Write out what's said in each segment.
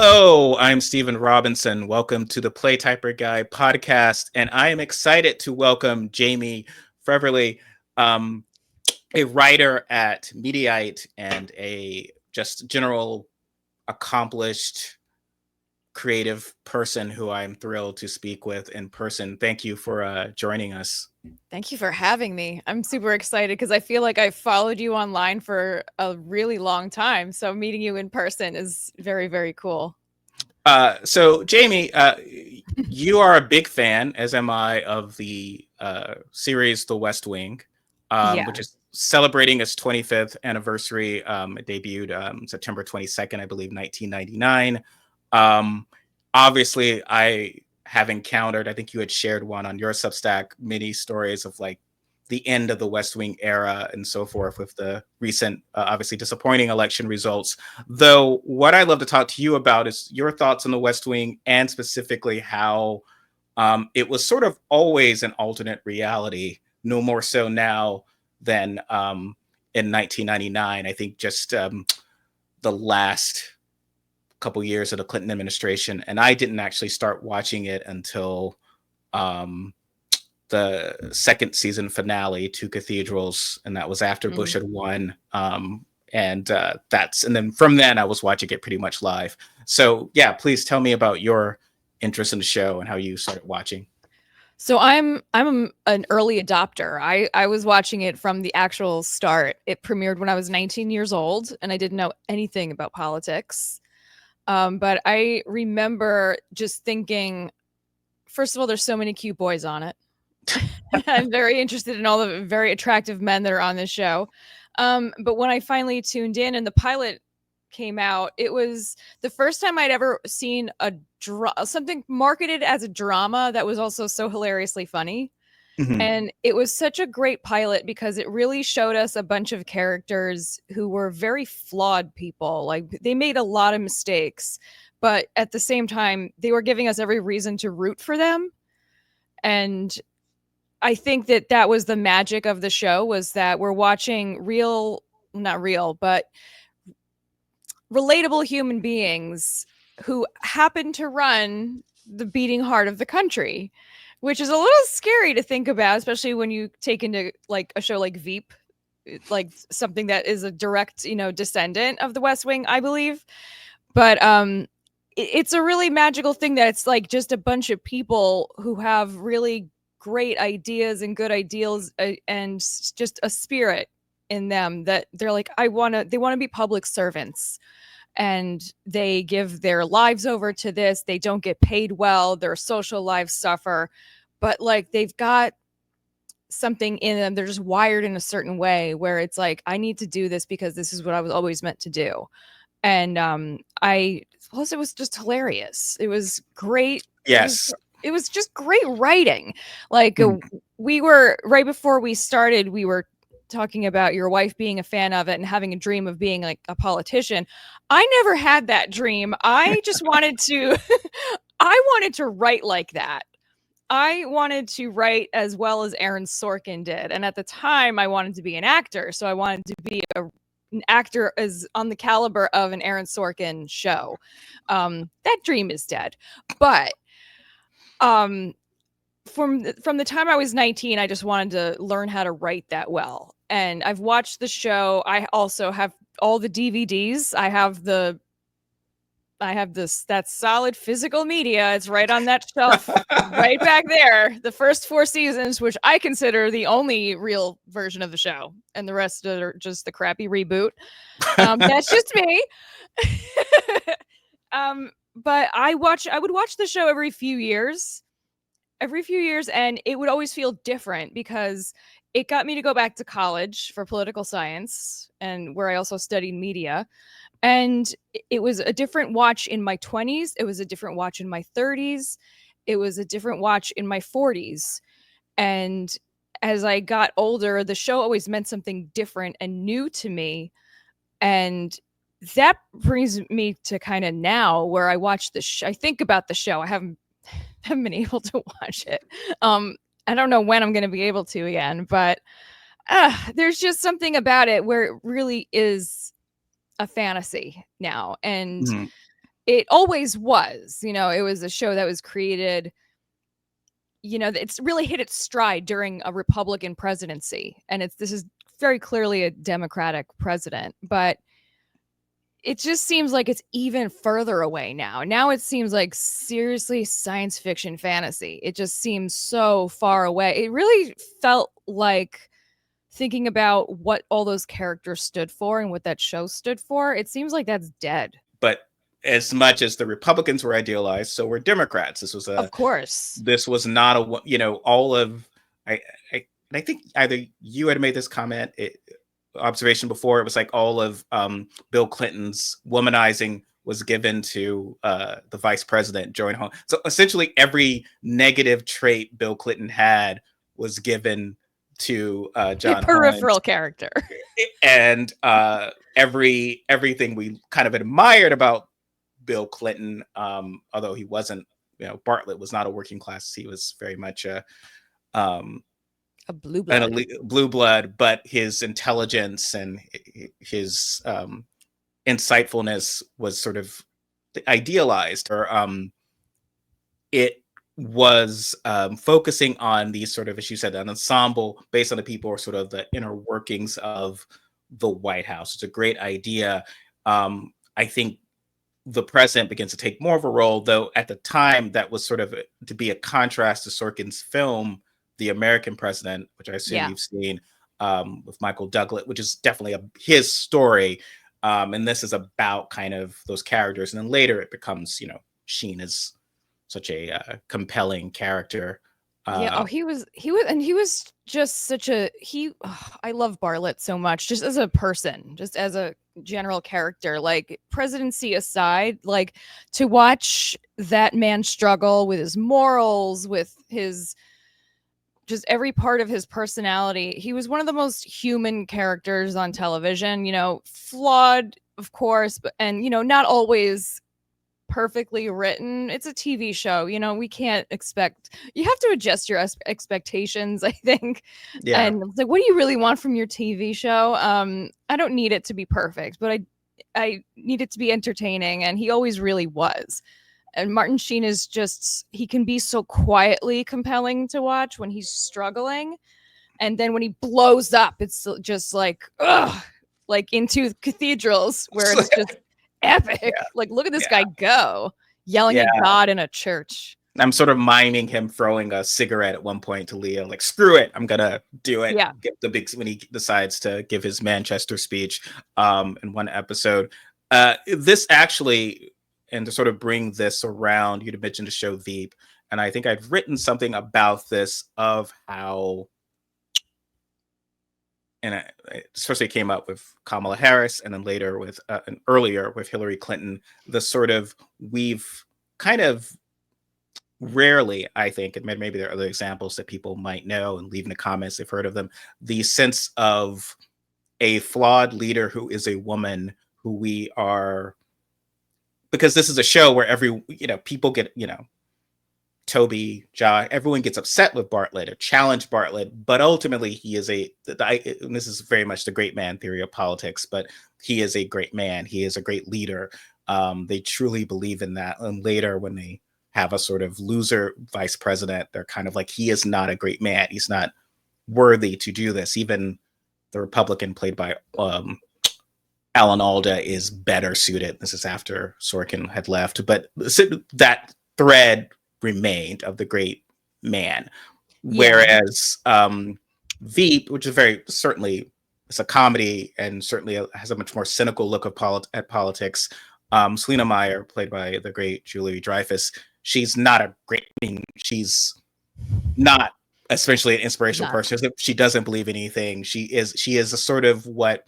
Hello, I'm Stephen Robinson. Welcome to the Play Typer Guy podcast, and I am excited to welcome Jamie Frevele, um, a writer at Mediaite and a just general accomplished creative person who I'm thrilled to speak with in person. Thank you for joining us. Thank you for having me. I'm super excited because I feel like I've followed you online for a really long time. So meeting you in person is very, very cool. So Jamie, you are a big fan, as am I, of the series The West Wing, Yeah. which is celebrating its 25th anniversary. It debuted September 22nd, I believe, 1999. Obviously, I have encountered, I think you had shared one on your Substack, many stories of like the end of the West Wing era and so forth with the recent, obviously disappointing election results. Though what I'd love to talk to you about is your thoughts on the West Wing and specifically how it was sort of always an alternate reality, no more so now than in 1999. I think just the last couple years of the Clinton administration, and I didn't actually start watching it until um, the second season finale, Two Cathedrals, and that was after Bush had won. And then from then I was watching it pretty much live. So yeah, please tell me about your interest in the show and how you started watching. So I'm an early adopter. I was watching it from the actual start. It premiered when I was 19 years old and I didn't know anything about politics. But I remember just thinking, first of all, there's so many cute boys on it. I'm very interested in all the very attractive men that are on this show. But when I finally tuned in and the pilot came out, it was the first time I'd ever seen something marketed as a drama that was also so hilariously funny. Mm-hmm. And it was such a great pilot because it really showed us a bunch of characters who were very flawed people. Like they made a lot of mistakes, but at the same time, they were giving us every reason to root for them. And I think that that was the magic of the show, was that we're watching not real, but relatable human beings who happen to run the beating heart of the country, which is a little scary to think about, especially when you take into like a show like Veep, like something that is a direct, descendant of the West Wing, I believe. But it's a really magical thing that it's like just a bunch of people who have really great ideas and good ideals, and just a spirit in them that they're like, they want to be public servants, and they give their lives over to this. They don't get paid well, their social lives suffer, but like they've got something in them. They're just wired in a certain way where it's like, I need to do this because this is what I was always meant to do. And I plus it was just hilarious. It was great. Yes. It was just great writing. Like we were right before we started, we were talking about your wife being a fan of it and having a dream of being like a politician. I never had that dream. I just wanted to I wanted to write like that. I wanted to write as well as Aaron Sorkin did. And at the time I wanted to be an actor, so I wanted to be an actor as on the caliber of an Aaron Sorkin show. That dream is dead. But from the time I was 19, I just wanted to learn how to write that well. And I've watched the show. I also have all the DVDs. I have that solid physical media. It's right on that shelf, right back there. The first 4 seasons, which I consider the only real version of the show, and the rest are just the crappy reboot. That's just me. But I would watch the show every few years, and it would always feel different because it got me to go back to college for political science, and where I also studied media. And it was a different watch in my 20s. It was a different watch in my 30s. It was a different watch in my 40s. And as I got older, the show always meant something different and new to me. And that brings me to kind of now where I watch I think about the show. I haven't been able to watch it. I don't know when I'm going to be able to again, but there's just something about it where it really is a fantasy now. And it always was. It was a show that was created. It's really hit its stride during a Republican presidency, and this is very clearly a Democratic president, but it just seems like it's even further away now. Now it seems like seriously science fiction fantasy. It just seems so far away. It really felt like, thinking about what all those characters stood for and what that show stood for, it seems like that's dead. But as much as the Republicans were idealized, so were Democrats. Of course. This was not all of I think either you had made this observation before. It was like all of Bill Clinton's womanizing was given to the vice president, Joan Home. So essentially every negative trait Bill Clinton had was given to John, a peripheral character. And everything we kind of admired about Bill Clinton, although he wasn't, Bartlet was not a working class. He was very much a blue blood. Blue blood, but his intelligence and his insightfulness was sort of idealized, or it was focusing on these sort of, as you said, an ensemble based on the people, or sort of the inner workings of the White House. It's a great idea. I think the president begins to take more of a role, though at the time that was sort of to be a contrast to Sorkin's film, The American President, which I assume you've seen, with Michael Douglas, which is definitely his story. And this is about kind of those characters. And then later it becomes, Sheen is such a compelling character. He was just such a I love Bartlett so much, just as a person, just as a general character. Like, presidency aside, like, to watch that man struggle with his morals, with his just every part of his personality. He was one of the most human characters on television, flawed, of course, but not always perfectly written. It's a TV show. We can't expect, you have to adjust your expectations, I think. Yeah. And it's like, what do you really want from your TV show? I don't need it to be perfect, but I need it to be entertaining, and he always really was. And Martin Sheen is he can be so quietly compelling to watch when he's struggling. And then when he blows up, it's just like, ugh, like into cathedrals where it's just epic. Yeah. Like, look at this guy go, yelling at God in a church. I'm sort of miming him throwing a cigarette at one point to Leo, like, screw it, I'm gonna do it. Yeah. Get the big, when he decides to give his Manchester speech in one episode. This actually, and to sort of bring this around, you'd mentioned the show Veep, and I think I've written something about this, of how, and especially it came up with Kamala Harris, and then later with, and earlier with Hillary Clinton, the sort of, we've kind of rarely, I think, and maybe there are other examples that people might know and leave in the comments, they've heard of them, the sense of a flawed leader who is a woman, who we are, because this is a show where people get, Toby, Josh, everyone gets upset with Bartlett or challenge Bartlett, but ultimately he is and this is very much the great man theory of politics, but he is a great man. He is a great leader. They truly believe in that. And later, when they have a sort of loser vice president, they're kind of like, he is not a great man. He's not worthy to do this. Even the Republican played by Alan Alda is better suited. This is after Sorkin had left, but that thread remained of the great man. Yeah. Whereas Veep, which is certainly it's a comedy and certainly has a much more cynical look at politics. Selena Meyer, played by the great Julie Dreyfus, she's not a great thing. She's not especially an inspirational person. She doesn't believe in anything. She is a sort of what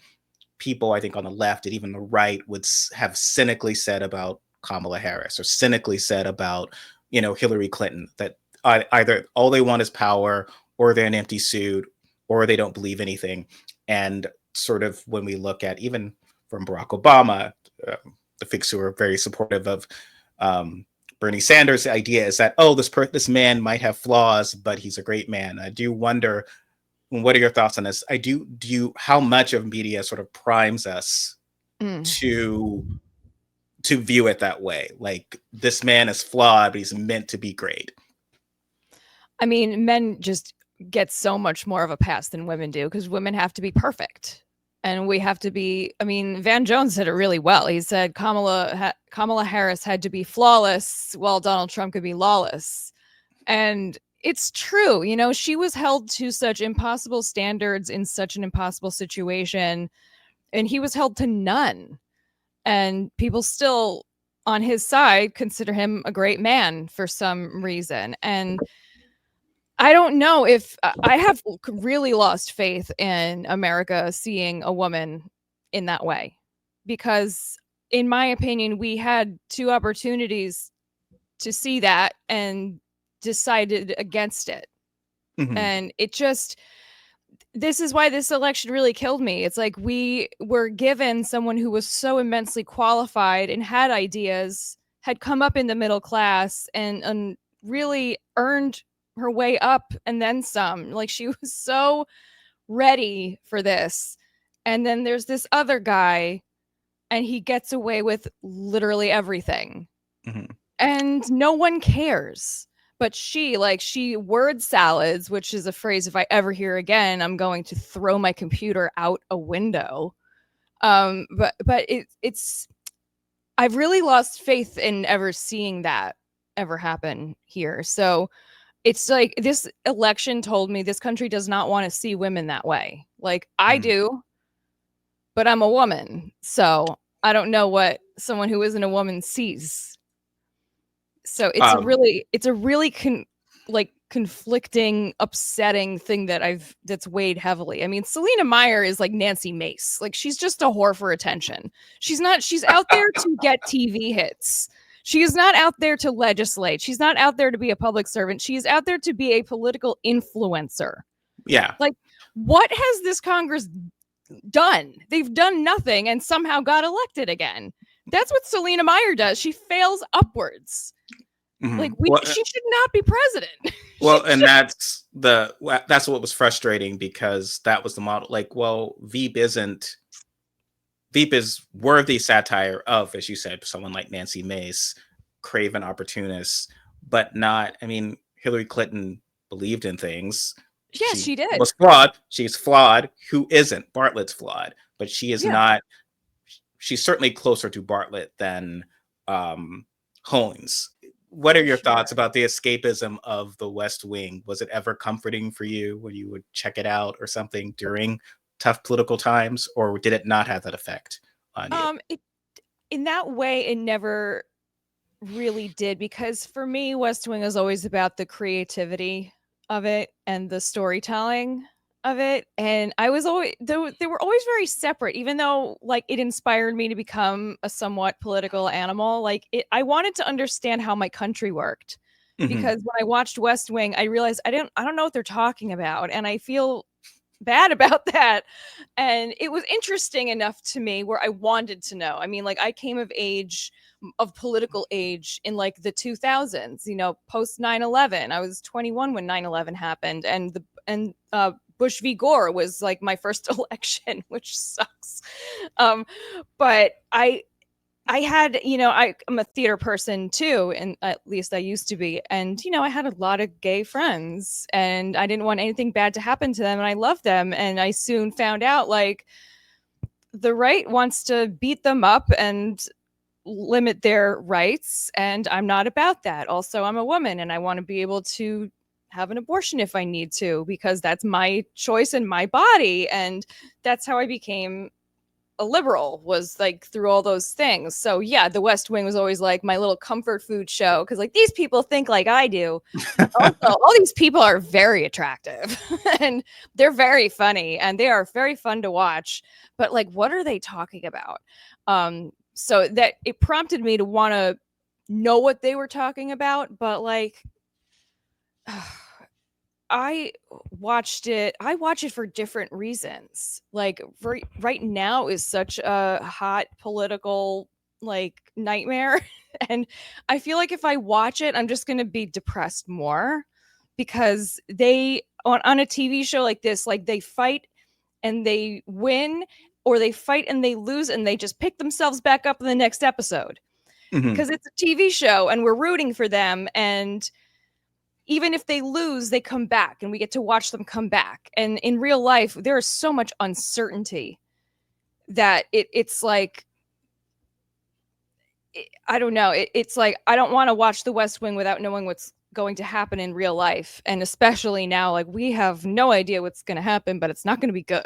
people, I think, on the left and even the right would have cynically said about Kamala Harris, or cynically said about, Hillary Clinton, that either all they want is power, or they're an empty suit, or they don't believe anything. And sort of when we look at, even from Barack Obama, the folks who are very supportive of Bernie Sanders, the idea is that, this man might have flaws, but he's a great man. I do wonder, what are your thoughts on this? How much of media sort of primes us to to view it that way. Like, this man is flawed, but he's meant to be great. I mean, men just get so much more of a pass than women do because women have to be perfect. And we have to be. I mean, Van Jones said it really well. He said Kamala Harris had to be flawless while Donald Trump could be lawless. And it's true. You know, she was held to such impossible standards in such an impossible situation, and he was held to none. And people still on his side consider him a great man for some reason. And I don't know if I have really lost faith in America seeing a woman in that way, because in my opinion, we had two opportunities to see that and decided against it. Mm-hmm. And it just, this is why this election really killed me. It's like we were given someone who was so immensely qualified and had ideas, had come up in the middle class and really earned her way up and then some. Like, she was so ready for this. And then there's this other guy, and he gets away with literally everything. Mm-hmm. And no one cares. But she word salads, which is a phrase if I ever hear again, I'm going to throw my computer out a window. But it's I've really lost faith in ever seeing that ever happen here. So it's like this election told me this country does not want to see women that way. Like, I Mm-hmm. do, but I'm a woman, so I don't know what someone who isn't a woman sees. So it's Um, a really conflicting, upsetting thing that's weighed heavily. I mean, Selena Meyer is like Nancy Mace. Like, she's just a whore for attention. She's out there to get TV hits. She is not out there to legislate. She's not out there to be a public servant. She is out there to be a political influencer. yeah. Like, what has this Congress done? They've done nothing and somehow got elected again. That's what Selena Meyer does. She fails upwards. Mm-hmm. Like, Well, she should not be president. well, and that's what was frustrating, because that was the model. Like, well, Veep is worthy satire of, as you said, someone like Nancy Mace, craven opportunists, but not. I mean, Hillary Clinton believed in things. Yes, She she did. was flawed. She's flawed. Who isn't? Bartlet's flawed, but she is Yeah. not. She's certainly closer to Bartlett than Holmes. What are your thoughts about the escapism of the West Wing? Was it ever comforting for you when you would check it out or something during tough political times, or did it not have that effect on you? It, in that way, it never really did, because for me, West Wing is always about the creativity of it and the storytelling of it. And I was always they were always very separate, even though like it inspired me to become a somewhat political animal. Like, I wanted to understand how my country worked, Mm-hmm. because when I watched West Wing, I realized I don't know what they're talking about, and I feel bad about that. And it was interesting enough to me where I wanted to know. I mean, like, I came of political age in like the 2000s, you know, post 9/11. I was 21 when 9/11 happened, and Bush v. Gore was like my first election, which sucks. But I had, you know, I'm a theater person too, and at least I used to be. And, you know, I had a lot of gay friends, and I didn't want anything bad to happen to them. And I loved them. And I soon found out, like, the right wants to beat them up and limit their rights. And I'm not about that. Also, I'm a woman, and I want to be able to have an abortion if I need to, because that's my choice and my body. And that's how I became a liberal, was like through all those things. So yeah, the West Wing was always like my little comfort food show, because like these people think like I do. Also, all these people are very attractive and they're very funny and they are very fun to watch. But like, what are they talking about? So that it prompted me to want to know what they were talking about. But like, I watch it for different reasons. Like, right now is such a hot political like nightmare. And I feel like if I watch it, I'm just going to be depressed more, because they on a TV show like this, like, they fight and they win, or they fight and they lose, and they just pick themselves back up in the next episode. Hmm. because it's a TV show and we're rooting for them. And even if they lose, they come back and we get to watch them come back. And in real life, there is so much uncertainty that it's like, I don't know. It's like I don't want to watch The West Wing without knowing what's going to happen in real life, and especially now, like we have no idea what's going to happen, but it's not going to be good.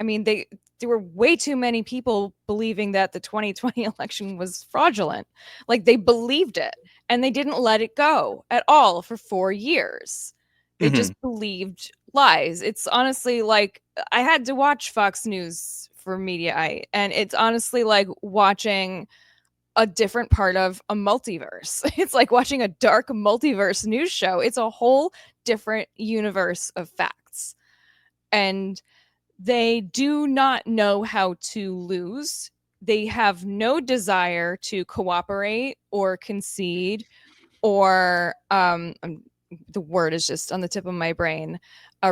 I mean, there were way too many people believing that the 2020 election was fraudulent. Like they believed it, and they didn't let it go at all for 4 years. They Hmm. just believed lies. It's honestly like I had to watch Fox News for Mediaite, and it's honestly like watching a different part of a multiverse. It's like watching a dark multiverse news show. It's a whole different universe of facts. And they do not know how to lose. They have no desire to cooperate or concede or the word is just on the tip of my brain,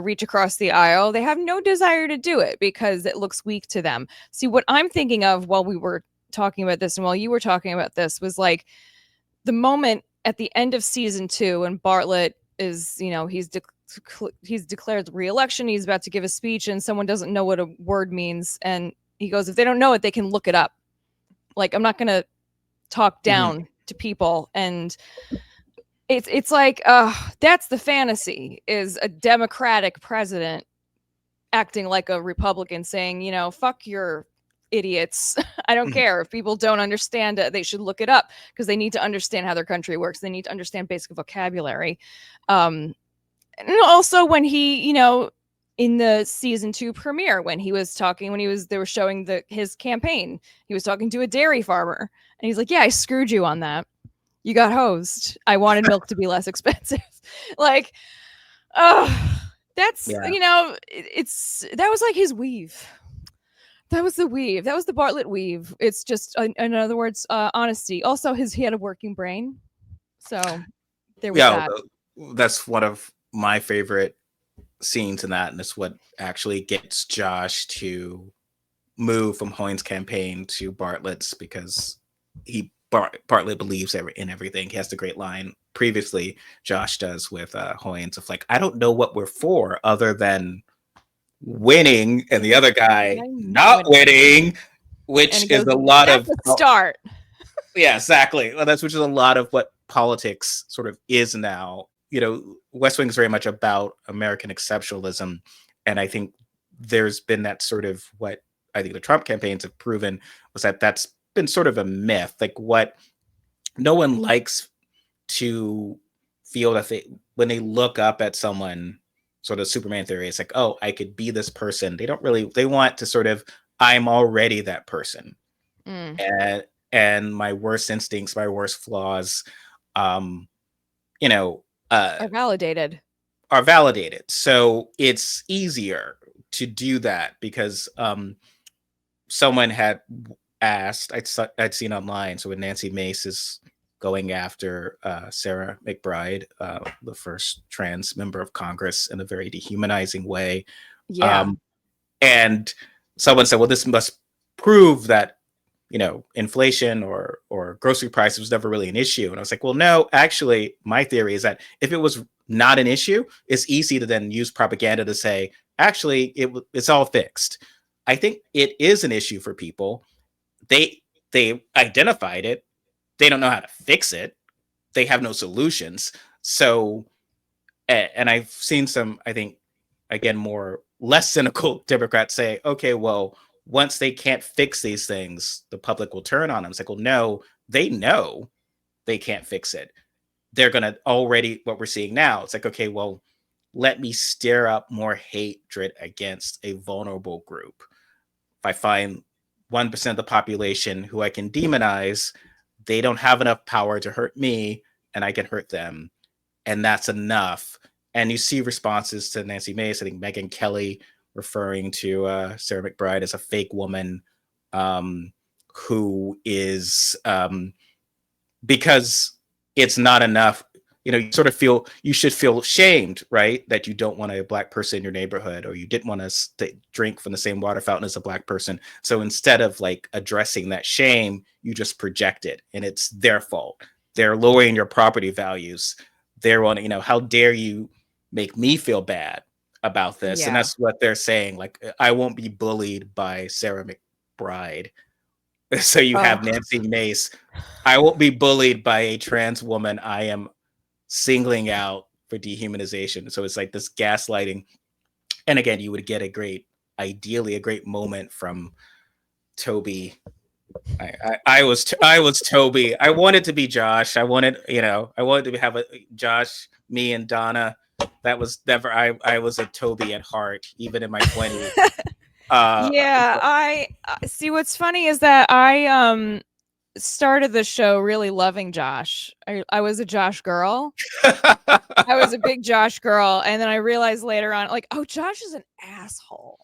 reach across the aisle. They have no desire to do it because it looks weak to them. See, what I'm thinking of while we were talking about this and while you were talking about this was like the moment at the end of season 2 and Bartlett is, he's declared re-election. He's about to give a speech and someone doesn't know what a word means. And he goes, if they don't know it, they can look it up. Like, I'm not going to talk Hmm. down to people. And it's like that's the fantasy, is a democratic president acting like a republican saying, fuck your idiots. I don't care if people don't understand it, they should look it up because they need to understand how their country works, they need to understand basic vocabulary. And also when he, in the season 2 premiere, when he was talking, they were showing his campaign, he was talking to a dairy farmer and he's like, yeah, I screwed you on that, you got hosed. I wanted milk to be less expensive. Like, oh, that's, Yeah. it's that was like his weave. That was the weave. That was the Bartlett weave. It's just, in other words, honesty. Also, he had a working brain, so there was Yeah. that. That's one of my favorite scenes in that, and it's what actually gets Josh to move from Hoynes' campaign to Bartlett's, because Bartlett believes in everything. He has the great line previously, Josh does, with Hoynes, of like, I don't know what we're for other than winning, and the other guy I'm not not winning. winning, And which he is goes, a lot that's of, a start. yeah, exactly. Well, that's which is a lot of what politics sort of is now. West Wing is very much about American exceptionalism, and I think there's been that sort of, what I think the Trump campaigns have proven was that that's been sort of a myth. Like, what no one likes to feel that when they look up at someone, sort of Superman theory, it's like, oh, I could be this person. They want to sort of, I'm already that person, Mm. and my worst instincts, my worst flaws, um, you know, uh, Are validated. are validated. So it's easier to do that because someone had asked, I'd seen online. So when Nancy Mace is going after Sarah McBride, the first trans member of Congress, in a very dehumanizing way, Yeah. um, and someone said, "Well, this must prove that inflation or grocery prices was never really an issue." And I was like, "Well, no, actually, my theory is that if it was not an issue, it's easy to then use propaganda to say, actually, it's all fixed." I think it is an issue for people. They identified it. They don't know how to fix it. They have no solutions. So, and I've seen some, I think, again, more less cynical Democrats say, okay, well, once they can't fix these things, the public will turn on them. It's like, well, no, they know they can't fix it. They're going to already, what we're seeing now, it's like, okay, well, let me stir up more hatred against a vulnerable group. If I find 1% of the population who I can demonize, they don't have enough power to hurt me, and I can hurt them. And that's enough. And you see responses to Nancy Mace, I think Megyn Kelly referring to Sarah McBride as a fake woman, who is, because it's not enough. you sort of you should feel shamed, right? That you don't want a black person in your neighborhood, or you didn't want to drink from the same water fountain as a black person. So instead of like addressing that shame, you just project it, and it's their fault. They're lowering your property values. They're on, how dare you make me feel bad about this? And Yeah. that's what they're saying. Like, I won't be bullied by Sarah McBride. So you have Nancy Mace. I won't be bullied by a trans woman I am singling out for dehumanization. So it's like this gaslighting. And again, you would get ideally a great moment from Toby. I was Toby. I wanted to be Josh. I wanted to have a Josh, me and Donna. That was never, I was a Toby at heart, even in my 20s. Yeah, I see. What's funny is that I started the show really loving Josh. I was a Josh girl. I was a big Josh girl, and then I realized later on, like, oh, Josh is an asshole.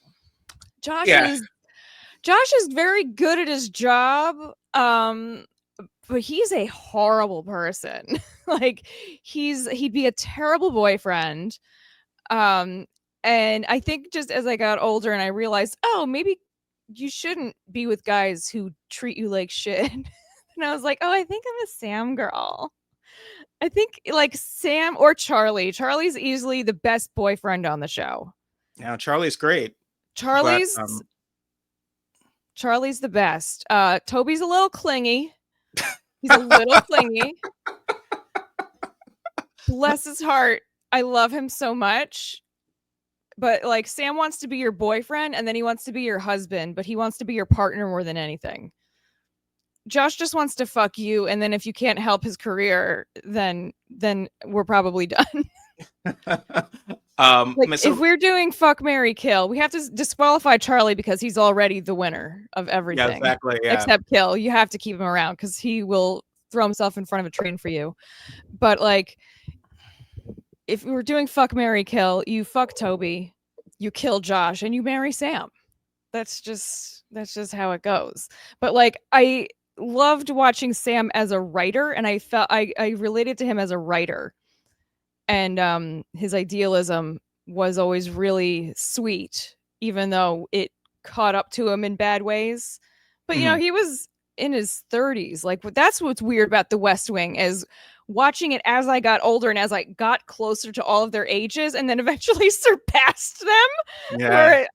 Josh is very good at his job, but he's a horrible person. Like, he'd be a terrible boyfriend. And I think just as I got older and I realized, oh, maybe you shouldn't be with guys who treat you like shit. And I was like, oh, I think I'm a Sam girl. I think like Sam or Charlie. Charlie's easily the best boyfriend on the show. Now Charlie's great. Charlie's the best. Toby's a little clingy. He's a little clingy. Bless his heart. I love him so much. But like, Sam wants to be your boyfriend, and then he wants to be your husband, but he wants to be your partner more than anything. Josh just wants to fuck you, and then if you can't help his career, then we're probably done. If we're doing fuck, marry, kill, we have to disqualify Charlie because he's already the winner of everything. Yeah, exactly. Yeah. Except kill. You have to keep him around because he will throw himself in front of a train for you. But like, if we were doing fuck, marry, kill, you fuck Toby, you kill Josh, and you marry Sam. That's just how it goes. But like, I loved watching Sam as a writer, and I felt I related to him as a writer. And his idealism was always really sweet, even though it caught up to him in bad ways. But he was in his 30s. Like, that's what's weird about The West Wing is watching it as I got older and as I got closer to all of their ages, and then eventually surpassed them. Yeah,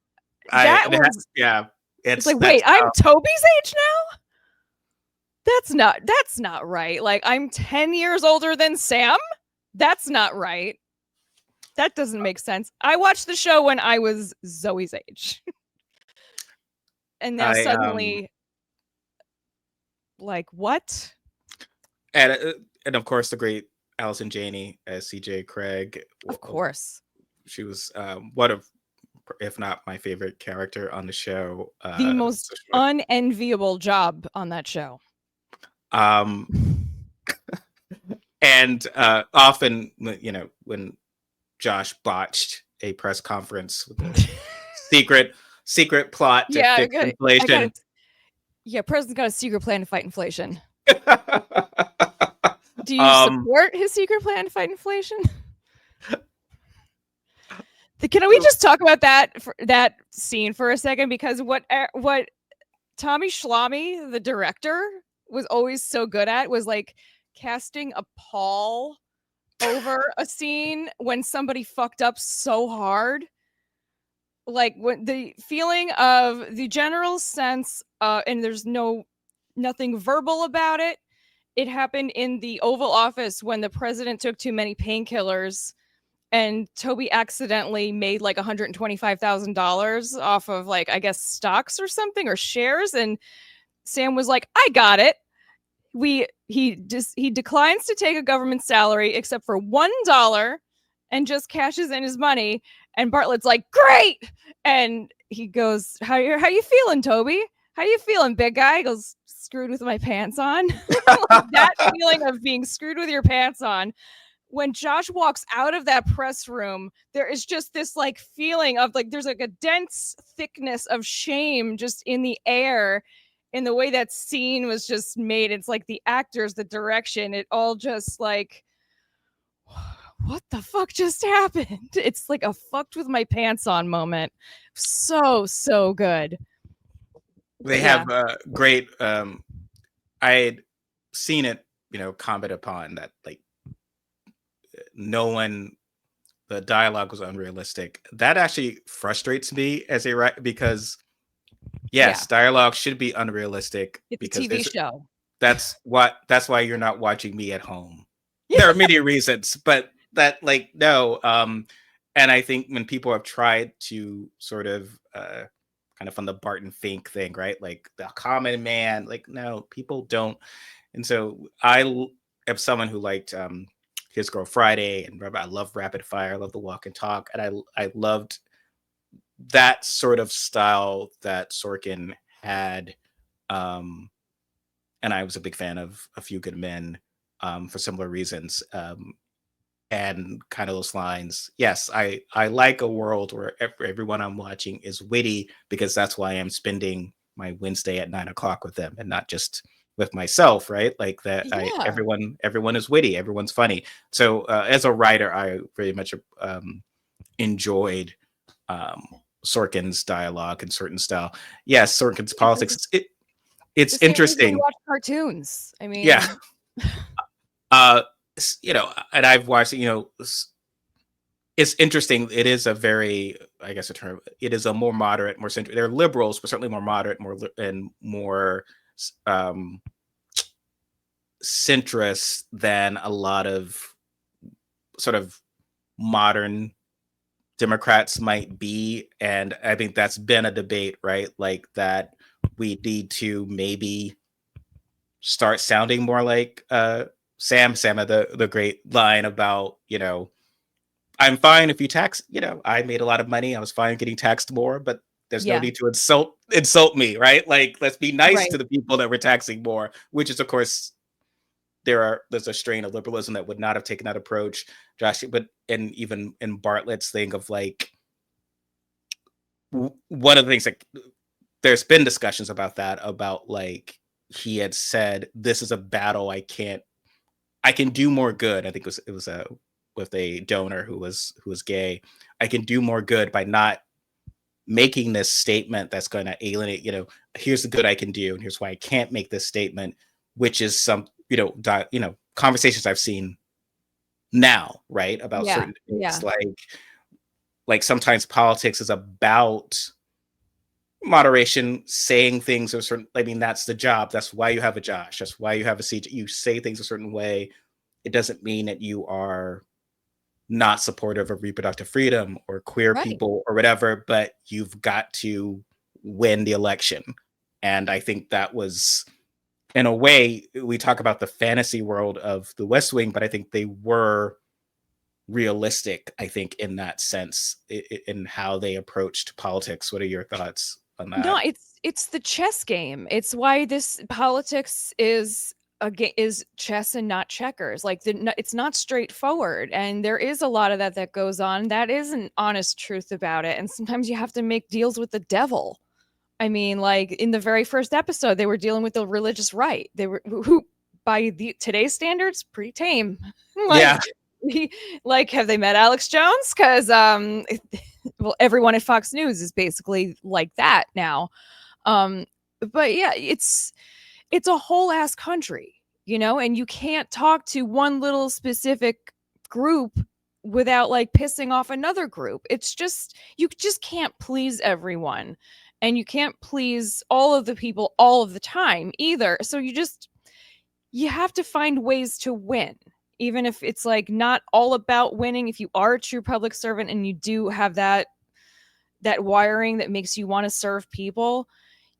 it's like, wait, I'm Toby's age now? That's not right. Like, I'm 10 years older than Sam? That's not right. That doesn't make sense. I watched the show when I was Zoe's age. And now suddenly, like, what? And of course, the great Allison Janney as CJ Craig. Of course. She was one of, if not my favorite character on the show. The most unenviable job on that show. And often, when Josh botched a press conference with a secret plot to fix inflation. President's got a secret plan to fight inflation. Do you support his secret plan to fight inflation? Can we just talk about that scene for a second? Because what Tommy Schlamme, the director, was always so good at was like casting a pall over a scene when somebody fucked up so hard. Like, when the feeling of the general sense, and there's nothing verbal about it. It happened in the Oval Office when the president took too many painkillers, and Toby accidentally made like $125,000 off of, like, I guess stocks or something, or shares, and Sam was like, "I got it." He declines to take a government salary except for $1 and just cashes in his money. And Bartlet's like, "Great!" And he goes, How you feeling, Toby? How you feeling, big guy?" He goes, "Screwed with my pants on." Like, that feeling of being screwed with your pants on. When Josh walks out of that press room, there is just this like feeling of like there's like a dense thickness of shame just in the air, in the way that scene was just made. It's like the actors, the direction, it all just like, what the fuck just happened? It's like a fucked with my pants on moment. So good. They But yeah, have great. I had seen it, comment upon that like no one the dialogue was unrealistic. That actually frustrates me as a writer because yeah, yes, dialogue should be unrealistic it's a because TV there's show. that's why you're not watching me at home. There are many reasons, but that like no and I think when people have tried to sort of kind of on the Barton Fink thing, right? Like the common man, like no, people don't. And so am someone who liked His Girl Friday and I love Rapid Fire, I love The Walk and Talk, and I loved that sort of style that Sorkin had. Um, and I was a big fan of A Few Good Men for similar reasons. And kind of those lines. Yes, I like a world where everyone I'm watching is witty because that's why I'm spending my Wednesday at 9 o'clock with them and not just with myself, right? Like that, I Yeah. everyone is witty, everyone's funny. So as a writer, I very much enjoyed um, Sorkin's dialogue and certain style. Yes, Sorkin's politics. It's The same as when you interesting. watch cartoons. I Yeah, mean, uh, and I've watched. It's interesting. It is a very, I guess, a term. It is a more moderate, more central. They're liberals, but certainly more moderate, and more um, centrist than a lot of sort of modern Democrats might be. And I think that's been a debate, right? Like that we need to maybe start sounding more like Sam had the great line about, I'm fine if you tax, I made a lot of money. I was fine getting taxed more, but there's no yeah, need to insult me, right? Like let's be nice right. to the people that we're taxing more, which is of course there's a strain of liberalism that would not have taken that approach, Josh. But and even in Bartlett's thing of like one of the things like there's been discussions about that, about like he had said this is a battle I can do more good. I think it was a with a donor who was gay. I can do more good by not making this statement that's going to alienate. Here's the good I can do, and here's why I can't make this statement, which is some conversations I've seen now, right, about Yeah, certain things yeah, like sometimes politics is about moderation, saying things a certain. I mean, that's the job. That's why you have a Josh. That's why you have a CJ. You say things a certain way. It doesn't mean that you are not supportive of reproductive freedom or queer right. people or whatever, but you've got to win the election. And I think that was, in a way, we talk about the fantasy world of the West Wing, but I think they were realistic, I think, in that sense, in how they approached politics. What are your thoughts on No, that? it's the chess game. It's why this politics is is chess and not checkers. Like it's not straightforward, and there is a lot of that goes on. That is an honest truth about it, and sometimes you have to make deals with the devil. I mean, like in the very first episode, they were dealing with the religious right. They were who, by today's standards, pretty tame. Yeah. like, like, have they met Alex Jones? Because well, everyone at Fox News is basically like that now. Um, but yeah, it's a whole ass country, and you can't talk to one little specific group without like pissing off another group. It's just you just can't please everyone. And you can't please all of the people all of the time either. So you have to find ways to win. Even if it's like not all about winning, if you are a true public servant and you do have that wiring that makes you want to serve people,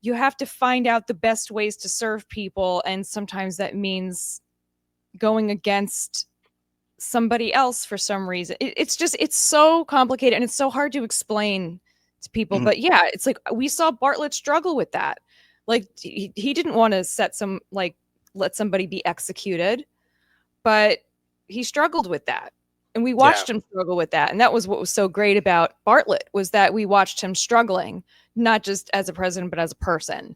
you have to find out the best ways to serve people. And sometimes that means going against somebody else for some reason. It's so complicated and it's so hard to explain to people. Mhm. But yeah, it's like we saw Bartlett struggle with that. Like he didn't want to let somebody be executed, but he struggled with that. And we Yeah. watched him struggle with that. And that was what was so great about Bartlett, was that we watched him struggling, not just as a president, but as a person.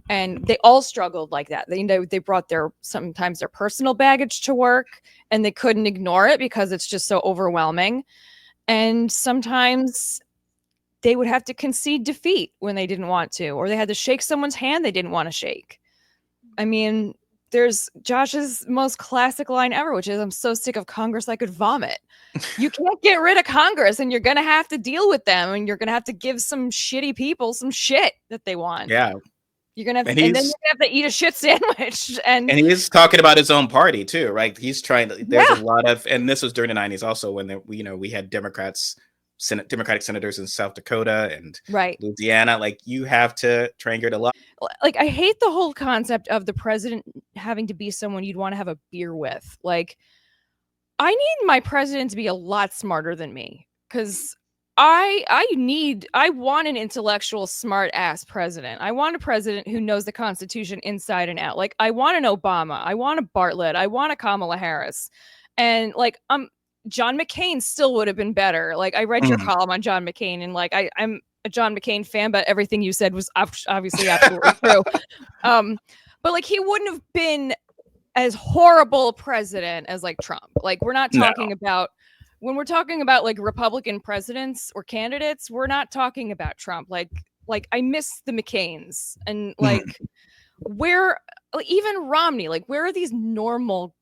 And they all struggled like that. They brought sometimes their personal baggage to work, and they couldn't ignore it because it's just so overwhelming. And sometimes they would have to concede defeat when they didn't want to, or they had to shake someone's hand they didn't want to shake. I mean, there's Josh's most classic line ever, which is, "I'm so sick of Congress I could vomit." You can't get rid of Congress, and you're going to have to deal with them, and you're going to have to give some shitty people some shit that they want. Yeah. You're going to have, And and then he's you're going to have to eat a shit sandwich. and he's talking about his own party too, right? He's trying to, there's a Yeah. lot of, and this was during the 90s also, when we had Democratic senators in South Dakota and Right. Louisiana. Like, you have to triangulate a lot. Like, I hate the whole concept of the president having to be someone you'd want to have a beer with. Like, I need my president to be a lot smarter than me, because I want an intellectual, smart ass president. I want a president who knows the Constitution inside and out. Like, I want an Obama, I want a Bartlett, I want a Kamala Harris, and like, John McCain still would have been better. Like, I read your column on John McCain, and like, I'm a John McCain fan, but everything you said was obviously absolutely true. But like, he wouldn't have been as horrible a president as like Trump. Like, we're not talking about, when we're talking about like Republican presidents or candidates, we're not talking about Trump. Like I miss the McCains, and like, where, even Romney, like, where are these normal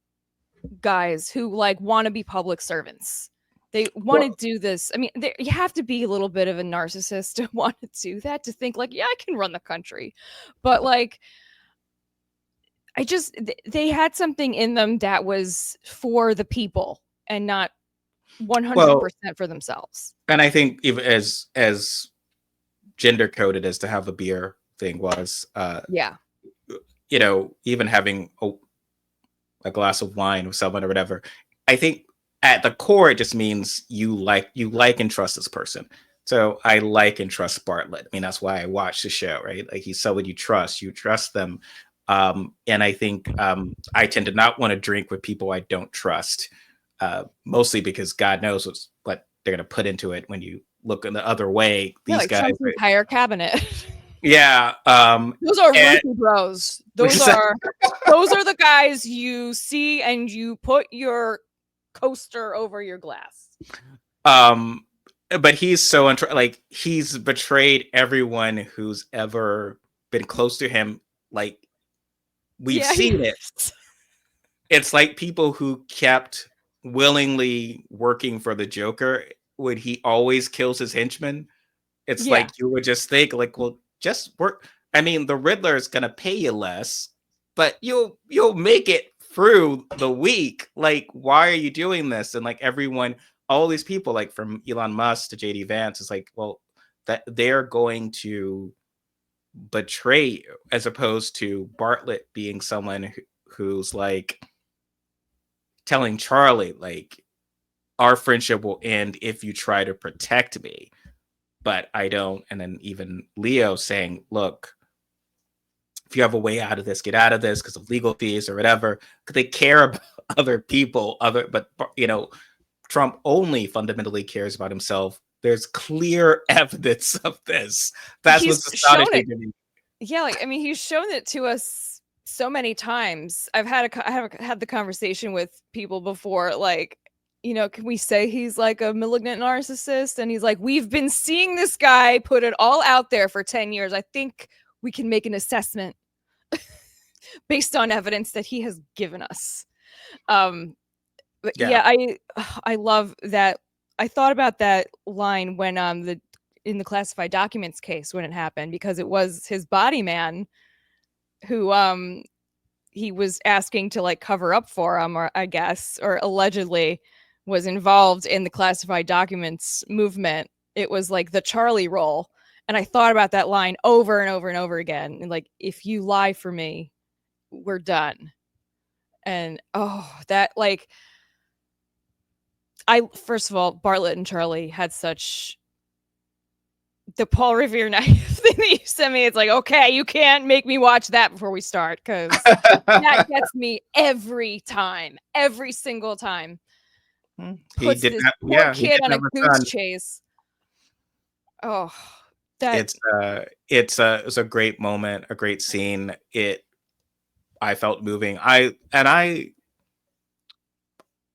guys who like want to be public servants? They want to do this. I mean, you have to be a little bit of a narcissist to want to do that, to think like, yeah, I can run the country. But like, they had something in them that was for the people and not 100% for themselves. And I think even as gender coded as to how the beer thing was, even having a glass of wine with someone or whatever, I think at the core it just means you like and trust this person. So I like and trust Bartlett. I mean, that's why I watch the show, right? Like, he's someone you trust them. And I think I tend to not want to drink with people I don't trust, mostly because God knows what they're going to put into it when you look in the other way. These like guys, Trump's entire cabinet. Yeah. Those are roofie bros. Those are the guys you see and you put your coaster over your glass. But he's so like, he's betrayed everyone who's ever been close to him. Like, we've seen it. It's like people who kept willingly working for the Joker when he always kills his henchmen. It's like, you would just think like, well, just work. I mean, the Riddler is gonna pay you less, but you'll make it through the week. Like, why are you doing this? And like, everyone, all these people, like from Elon Musk to JD Vance, is like, well, that they're going to betray you, as opposed to Bartlett being someone who's like telling Charlie, like, our friendship will end if you try to protect me, but I don't. And then even Leo saying, look, if you have a way out of this, get out of this because of legal fees or whatever, because they care about other people, but Trump only fundamentally cares about himself. There's clear evidence of this. That's what's astonishing to me. Yeah, like, I mean, he's shown it to us so many times. I have had the conversation with people before, like, can we say he's like a malignant narcissist? And he's like, we've been seeing this guy put it all out there for 10 years. I think we can make an assessment based on evidence that he has given us. But I love that. I thought about that line when in the classified documents case when it happened, because it was his body man who he was asking to like cover up for him, or I guess, or allegedly was involved in the classified documents movement. It was like the Charlie role. And I thought about that line over and over and over again. And like, if you lie for me, we're done. And that, like, first of all, Bartlett and Charlie had such, the Paul Revere knife thing that you sent me. It's like, okay, you can't make me watch that before we start, because that gets me every time, every single time. He puts did this not. poor Yeah, he kid didn't on a have a goose son. chase. Oh, that It's a great moment, a great scene. I felt moving. I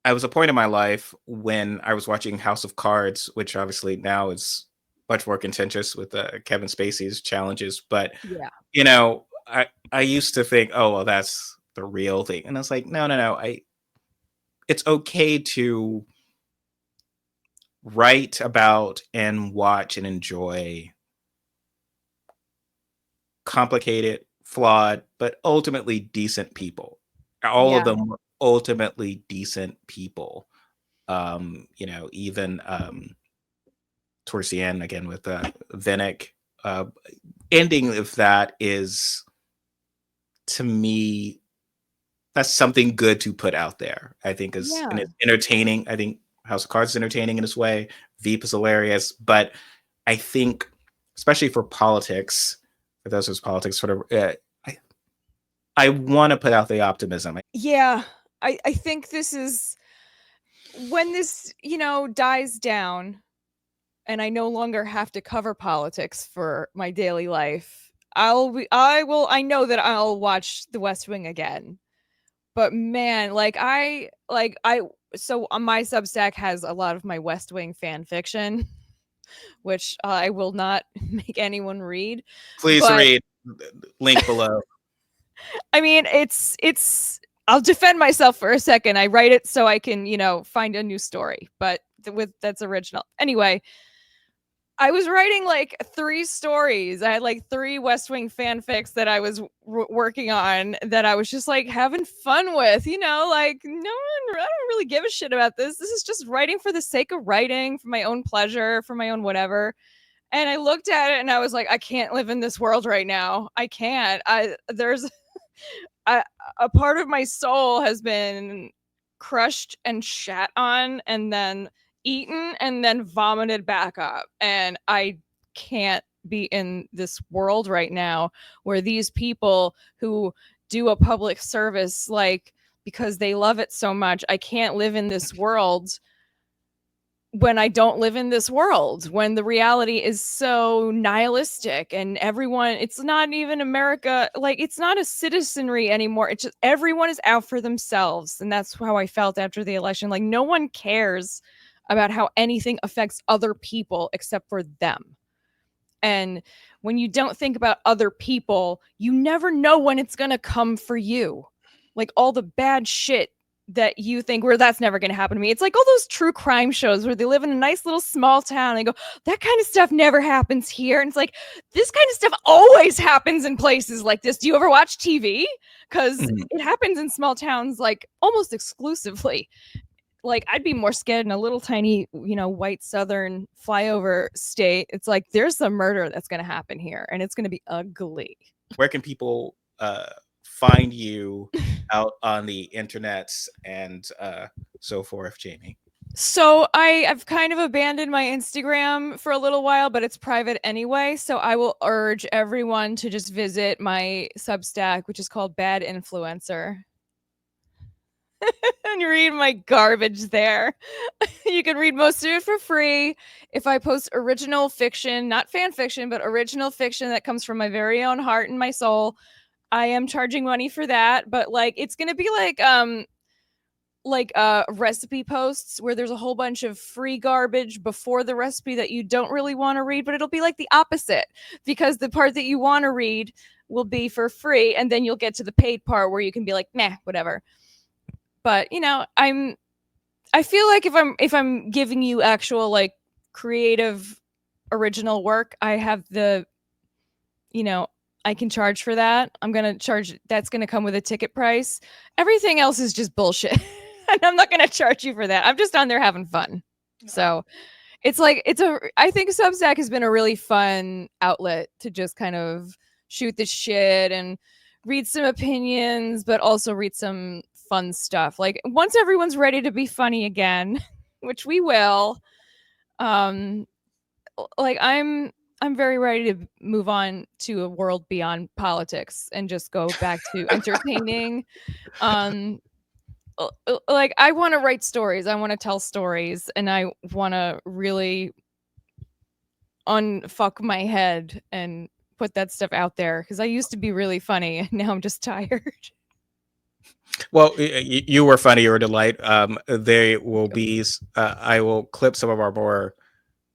was a point in my life when I was watching House of Cards, which obviously now is much more contentious with Kevin Spacey's challenges. But yeah. I used to think, oh well, that's the real thing, and I was like, no, no, no. It's okay to write about and watch and enjoy complicated, flawed, but ultimately decent people. All of Yeah. them were ultimately decent people. Even towards the end, again with Vinnick, uh, ending of that is, to me, that's something good to put out there. I think is and Yeah. it's entertaining. I think House of Cards is entertaining in its way. Veep is hilarious, but I think, especially for politics, for those who's politics, sort of, I want to put out the optimism. Yeah. I think this is when this, dies down and I no longer have to cover politics for my daily life. I know that I'll watch The West Wing again. But man, so on my Substack has a lot of my West Wing fan fiction, which I will not make anyone read. Please But read. Link below. I mean, it's I'll defend myself for a second. I write it so I can, find a new story, but with that's original. Anyway, I was writing like 3 stories. I had like 3 West Wing fanfics that I was working on that I was just like having fun with, like no one, I don't really give a shit about this. This is just writing for the sake of writing, for my own pleasure, for my own whatever. And I looked at it and I was like, I can't live in this world right now. I can't. There's I, a part of my soul has been crushed and shat on and then eaten and then vomited back up. And I can't be in this world right now where these people who do a public service, like, because they love it so much, I can't live in this world when I don't live in this world, when the reality is so nihilistic and everyone, it's not even America, like it's not a citizenry anymore. It's just everyone is out for themselves. And that's how I felt after the election. Like no one cares about how anything affects other people except for them. And when you don't think about other people, you never know when it's going to come for you. Like all the bad shit that you think where that's never going to happen to me. It's like all those true crime shows where they live in a nice little small town and they go, that kind of stuff never happens here. And it's like, this kind of stuff always happens in places like this. Do you ever watch TV? Because Mhm. it happens in small towns like almost exclusively. Like I'd be more scared in a little tiny, white southern flyover state. It's like there's a murder that's going to happen here and it's going to be ugly. Where can people find you out on the internets and so forth, Jamie? So I've kind of abandoned my Instagram for a little while, but it's private anyway. So I will urge everyone to just visit my Substack, which is called Bad Influencer. And read my garbage there. You can read most of it for free. If I post original fiction, not fan fiction, but original fiction that comes from my very own heart and my soul, I am charging money for that. But like it's gonna be like recipe posts where there's a whole bunch of free garbage before the recipe that you don't really want to read, but it'll be like the opposite because the part that you want to read will be for free and then you'll get to the paid part where you can be like, nah, whatever. But I feel like if I'm giving you actual like creative original work, I have the you know, I can charge for that. I'm going to charge that's going to come with a ticket price. Everything else is just bullshit. And I'm not going to charge you for that. I'm just on there having fun. So, it's like I think Substack has been a really fun outlet to just kind of shoot the shit and read some opinions, but also read some fun stuff. Like once everyone's ready to be funny again, which we will, um, like I'm very ready to move on to a world beyond politics and just go back to entertaining. Um, like I want to write stories. I want to tell stories, and I want to really unfuck my head and put that stuff out there because I used to be really funny and now I'm just tired. Well, you were funny. You were a delight. They will be. I will clip some of our more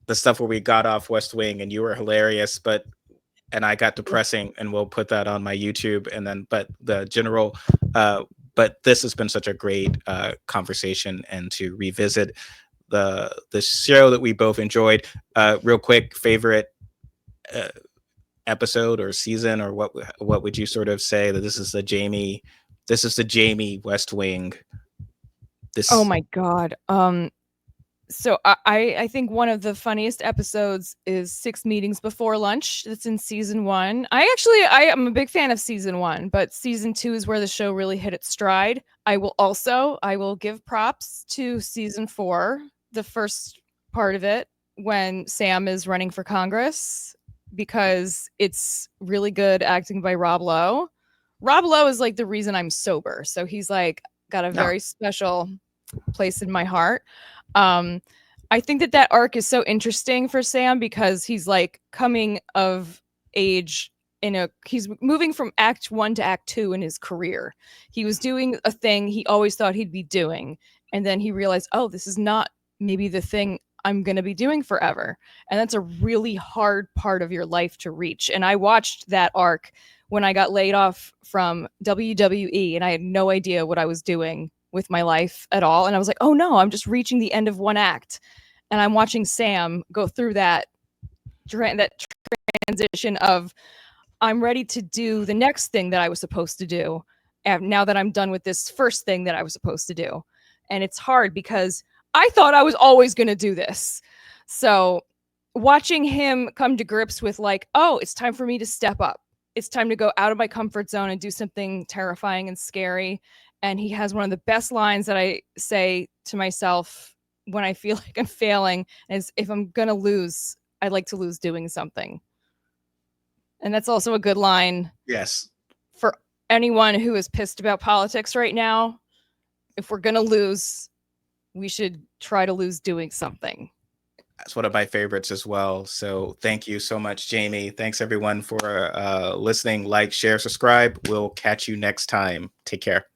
the stuff where we got off West Wing, and you were hilarious, but and I got depressing, and we'll put that on my YouTube. And then, but the general. But this has been such a great conversation, and to revisit the show that we both enjoyed. Real quick, favorite uh, episode or season, or what would you sort of say that this is the Jamie? This is the Jamie West Wing. Oh This my god. So I think one of the funniest episodes is Six Meetings Before Lunch. That's in season 1. I am a big fan of season 1, but season 2 is where the show really hit its stride. I will give props to season 4, the first part of it, when Sam is running for Congress, because it's really good acting by Rob Lowe. Rob Lowe is like the reason I'm sober. So he's like got a no. very special place in my heart. Um, I think that arc is so interesting for Sam because he's like coming of age he's moving from act 1 to act 2 in his career. He was doing a thing he always thought he'd be doing, and then he realized, oh, this is not maybe the thing I'm going to be doing forever. And that's a really hard part of your life to reach. And I watched that arc when I got laid off from WWE and I had no idea what I was doing with my life at all. And I was like, oh no, I'm just reaching the end of one act. And I'm watching Sam go through that transition of I'm ready to do the next thing that I was supposed to do. And now that I'm done with this first thing that I was supposed to do. And it's hard because I thought I was always going to do this. So watching him come to grips with like, oh, it's time for me to step up. It's time to go out of my comfort zone and do something terrifying and scary. And he has one of the best lines that I say to myself when I feel like I'm failing is if I'm going to lose, I'd like to lose doing something. And that's also a good line. Yes. For anyone who is pissed about politics right now, if we're going to lose, we should try to lose doing something. That's one of my favorites as well. So thank you so much, Jamie. Thanks everyone for listening. Like, share, subscribe. We'll catch you next time. Take care.